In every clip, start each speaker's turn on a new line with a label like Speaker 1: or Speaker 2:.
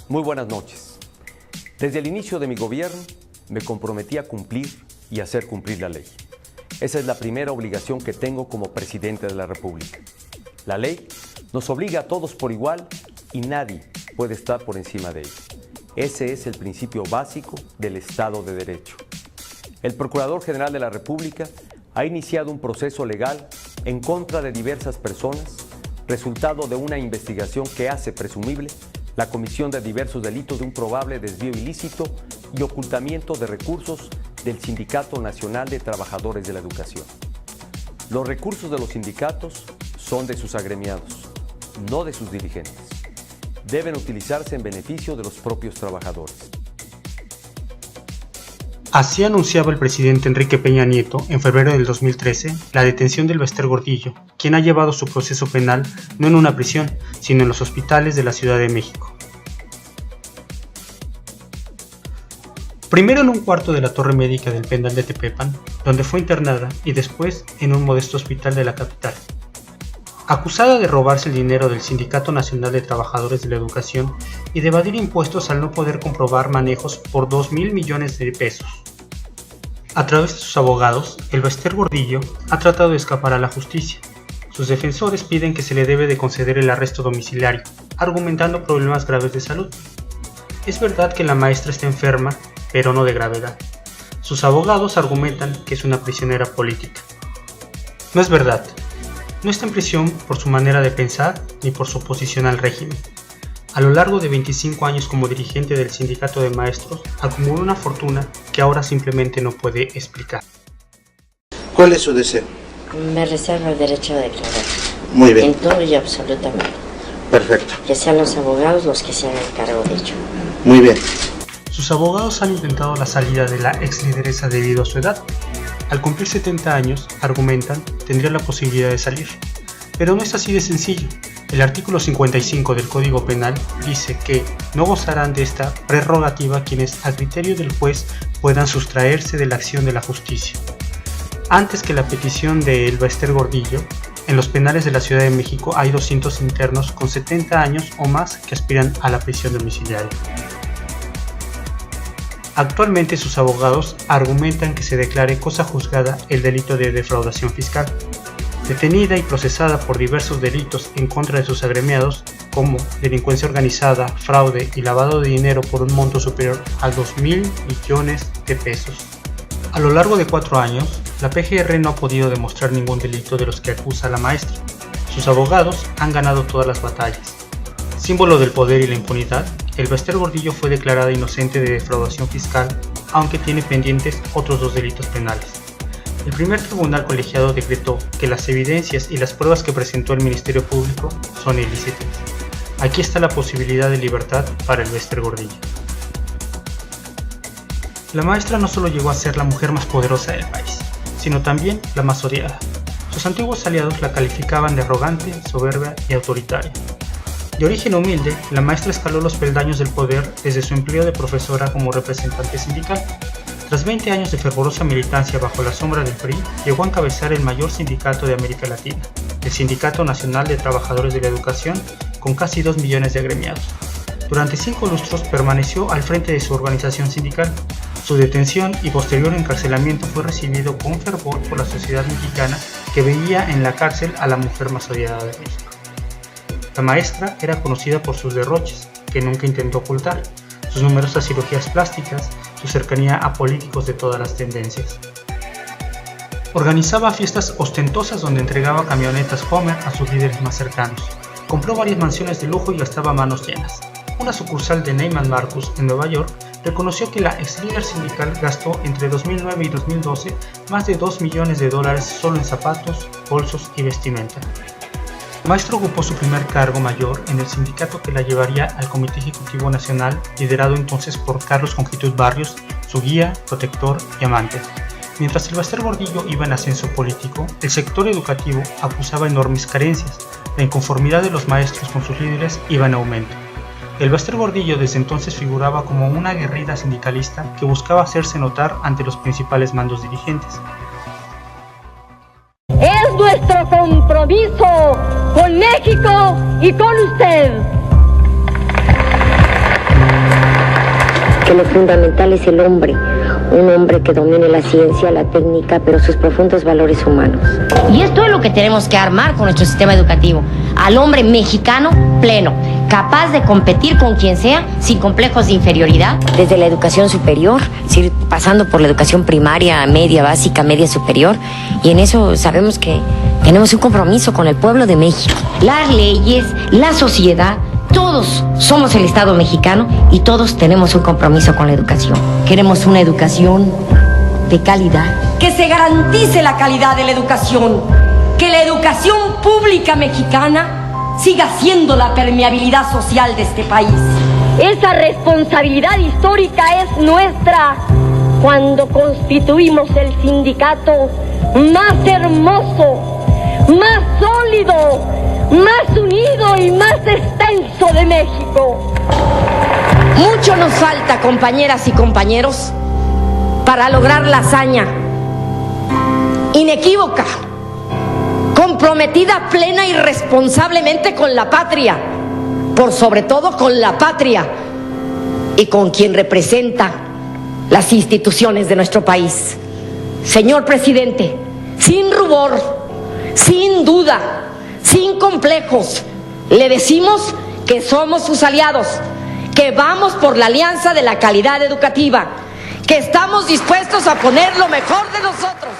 Speaker 1: Muy buenas noches. Desde el inicio de mi gobierno me comprometí a cumplir y hacer cumplir la ley. Esa es la primera obligación que tengo como presidente de la República. La ley nos obliga a todos por igual y nadie puede estar por encima de ella. Ese es el principio básico del Estado de Derecho. El Procurador General de la República ha iniciado un proceso legal en contra de diversas personas, resultado de una investigación que hace presumible la comisión de diversos delitos de un probable desvío ilícito y ocultamiento de recursos del Sindicato Nacional de Trabajadores de la Educación. Los recursos de los sindicatos son de sus agremiados, no de sus dirigentes. Deben utilizarse en beneficio de los propios trabajadores.
Speaker 2: Así anunciaba el presidente Enrique Peña Nieto en febrero del 2013 la detención del Bester Gordillo, quien ha llevado su proceso penal no en una prisión, sino en los hospitales de la Ciudad de México. Primero en un cuarto de la torre médica del penal de Tepepan, donde fue internada, y después en un modesto hospital de la capital. Acusada de robarse el dinero del Sindicato Nacional de Trabajadores de la Educación y de evadir impuestos al no poder comprobar manejos por 2,000 millones de pesos. A través de sus abogados, el Bester Gordillo ha tratado de escapar a la justicia. Sus defensores piden que se le debe de conceder el arresto domiciliario, argumentando problemas graves de salud. Es verdad que la maestra está enferma, pero no de gravedad. Sus abogados argumentan que es una prisionera política. No es verdad. No está en prisión por su manera de pensar ni por su oposición al régimen. A lo largo de 25 años como dirigente del sindicato de maestros, acumuló una fortuna que ahora simplemente no puede explicar.
Speaker 3: ¿Cuál es su deseo?
Speaker 4: Me reservo el derecho a declarar.
Speaker 3: Muy bien.
Speaker 4: En todo y absolutamente.
Speaker 3: Perfecto.
Speaker 4: Que sean los abogados los que se hagan cargo de ello.
Speaker 3: Muy bien.
Speaker 2: Sus abogados han intentado la salida de la ex lideresa debido a su edad. Al cumplir 70 años, argumentan, tendría la posibilidad de salir. Pero no es así de sencillo. El artículo 55 del Código Penal dice que no gozarán de esta prerrogativa quienes, a criterio del juez, puedan sustraerse de la acción de la justicia. Antes que la petición de el Bester Gordillo, en los penales de la Ciudad de México hay 200 internos con 70 años o más que aspiran a la prisión domiciliaria. Actualmente sus abogados argumentan que se declare cosa juzgada el delito de defraudación fiscal. Detenida y procesada por diversos delitos en contra de sus agremiados, como delincuencia organizada, fraude y lavado de dinero por un monto superior a 2,000 millones de pesos. A lo largo de 4 años, la PGR no ha podido demostrar ningún delito de los que acusa a la maestra. Sus abogados han ganado todas las batallas. Símbolo del poder y la impunidad, el Bester Gordillo fue declarada inocente de defraudación fiscal, aunque tiene pendientes otros 2 delitos penales. El primer tribunal colegiado decretó que las evidencias y las pruebas que presentó el Ministerio Público son ilícitas. Aquí está la posibilidad de libertad para el Bester Gordillo. La maestra no solo llegó a ser la mujer más poderosa del país, sino también la más odiada. Sus antiguos aliados la calificaban de arrogante, soberbia y autoritaria. De origen humilde, la maestra escaló los peldaños del poder desde su empleo de profesora como representante sindical. Tras 20 años de fervorosa militancia bajo la sombra del PRI, llegó a encabezar el mayor sindicato de América Latina, el Sindicato Nacional de Trabajadores de la Educación, con casi 2 millones de agremiados. Durante 5 lustros permaneció al frente de su organización sindical. Su detención y posterior encarcelamiento fue recibido con fervor por la sociedad mexicana, que veía en la cárcel a la mujer más odiada de México. La maestra era conocida por sus derroches, que nunca intentó ocultar, sus numerosas cirugías plásticas, su cercanía a políticos de todas las tendencias. Organizaba fiestas ostentosas donde entregaba camionetas Homer a sus líderes más cercanos. Compró varias mansiones de lujo y gastaba manos llenas. Una sucursal de Neiman Marcus en Nueva York reconoció que la ex líder sindical gastó entre 2009 y 2012 más de $2 millones solo en zapatos, bolsos y vestimenta. Maestro ocupó su primer cargo mayor en el sindicato que la llevaría al Comité Ejecutivo Nacional, liderado entonces por Carlos Conjitud Barrios, su guía, protector y amante. Mientras el Bester Gordillo iba en ascenso político, el sector educativo acusaba enormes carencias. La inconformidad de los maestros con sus líderes iba en aumento. El Bester Gordillo desde entonces figuraba como una aguerrida sindicalista que buscaba hacerse notar ante los principales mandos dirigentes.
Speaker 5: compromiso con México y con usted.
Speaker 4: Que lo fundamental es el hombre, un hombre que domine la ciencia, la técnica, pero sus profundos valores humanos. Y esto es lo que tenemos que armar con nuestro sistema educativo, al hombre mexicano pleno, capaz de competir con quien sea sin complejos de inferioridad. Desde la educación superior, pasando por la educación primaria, media, básica, media superior, y en eso sabemos que tenemos un compromiso con el pueblo de México. Las leyes, la sociedad, todos somos el Estado mexicano y todos tenemos un compromiso con la educación. Queremos una educación de calidad.
Speaker 5: Que se garantice la calidad de la educación, que la educación pública mexicana siga siendo la permeabilidad social de este país. Esa responsabilidad histórica es nuestra cuando constituimos el sindicato más hermoso, más sólido, más unido y más extenso de México.
Speaker 4: Mucho nos falta, compañeras y compañeros, para lograr la hazaña inequívoca, comprometida plena y responsablemente con la patria, por sobre todo con la patria y con quien representa las instituciones de nuestro país. Señor presidente, sin rubor, sin duda, sin complejos, le decimos que somos sus aliados, que vamos por la alianza de la calidad educativa, que estamos dispuestos a poner lo mejor de nosotros.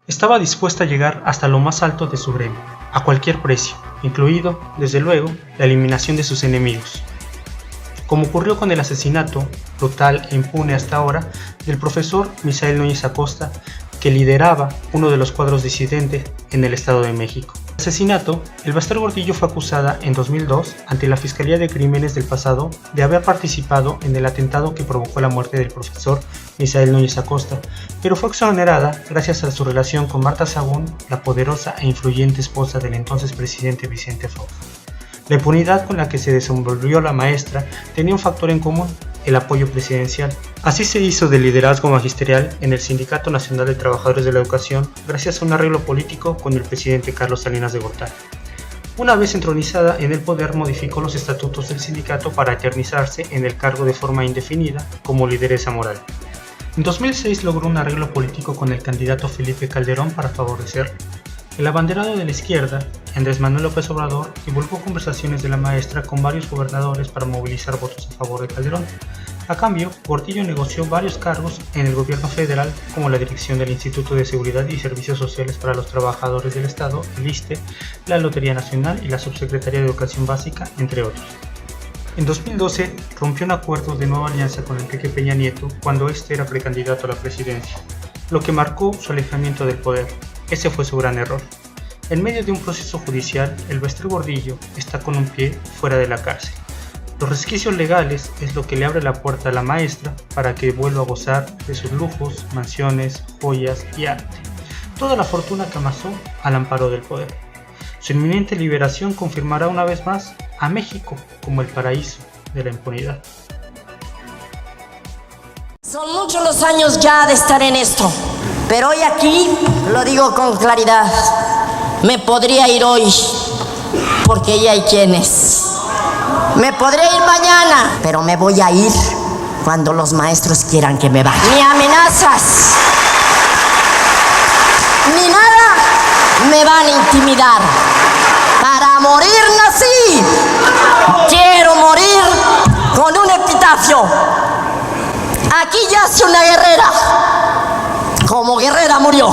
Speaker 2: Estaba dispuesta a llegar hasta lo más alto de su gremio, a cualquier precio, incluido, desde luego, la eliminación de sus enemigos. Como ocurrió con el asesinato, brutal e impune hasta ahora, del profesor Misael Núñez Acosta, que lideraba uno de los cuadros disidentes en el Estado de México. El asesinato, el Bester Gordillo fue acusada en 2002 ante la Fiscalía de Crímenes del Pasado de haber participado en el atentado que provocó la muerte del profesor Misael Núñez Acosta, pero fue exonerada gracias a su relación con Marta Sagún, la poderosa e influyente esposa del entonces presidente Vicente Fox. La impunidad con la que se desenvolvió la maestra tenía un factor en común: el apoyo presidencial. Así se hizo de liderazgo magisterial en el Sindicato Nacional de Trabajadores de la Educación gracias a un arreglo político con el presidente Carlos Salinas de Gortari. Una vez entronizada en el poder, modificó los estatutos del sindicato para eternizarse en el cargo de forma indefinida como lideresa moral. En 2006 logró un arreglo político con el candidato Felipe Calderón para favorecerlo. El abanderado de la izquierda, Andrés Manuel López Obrador, divulgó conversaciones de la maestra con varios gobernadores para movilizar votos a favor de Calderón. A cambio, Gordillo negoció varios cargos en el gobierno federal, como la dirección del Instituto de Seguridad y Servicios Sociales para los Trabajadores del Estado, el ISSSTE, la Lotería Nacional y la Subsecretaría de Educación Básica, entre otros. En 2012 rompió un acuerdo de nueva alianza con Enrique Peña Nieto cuando este era precandidato a la presidencia, lo que marcó su alejamiento del poder. Ese fue su gran error. En medio de un proceso judicial, el Bester Gordillo está con un pie fuera de la cárcel. Los resquicios legales es lo que le abre la puerta a la maestra para que vuelva a gozar de sus lujos, mansiones, joyas y arte. Toda la fortuna que amasó al amparo del poder. Su inminente liberación confirmará una vez más a México como el paraíso de la impunidad.
Speaker 4: Son muchos los años ya de estar en esto, pero hoy aquí lo digo con claridad. Me podría ir hoy, porque ya hay quienes. Me podría ir mañana, pero me voy a ir cuando los maestros quieran que me vaya. Ni amenazas, ni nada me van a intimidar. Para morir nací. Quiero morir con un epitafio. Aquí yace una guerrera. Como guerrera murió.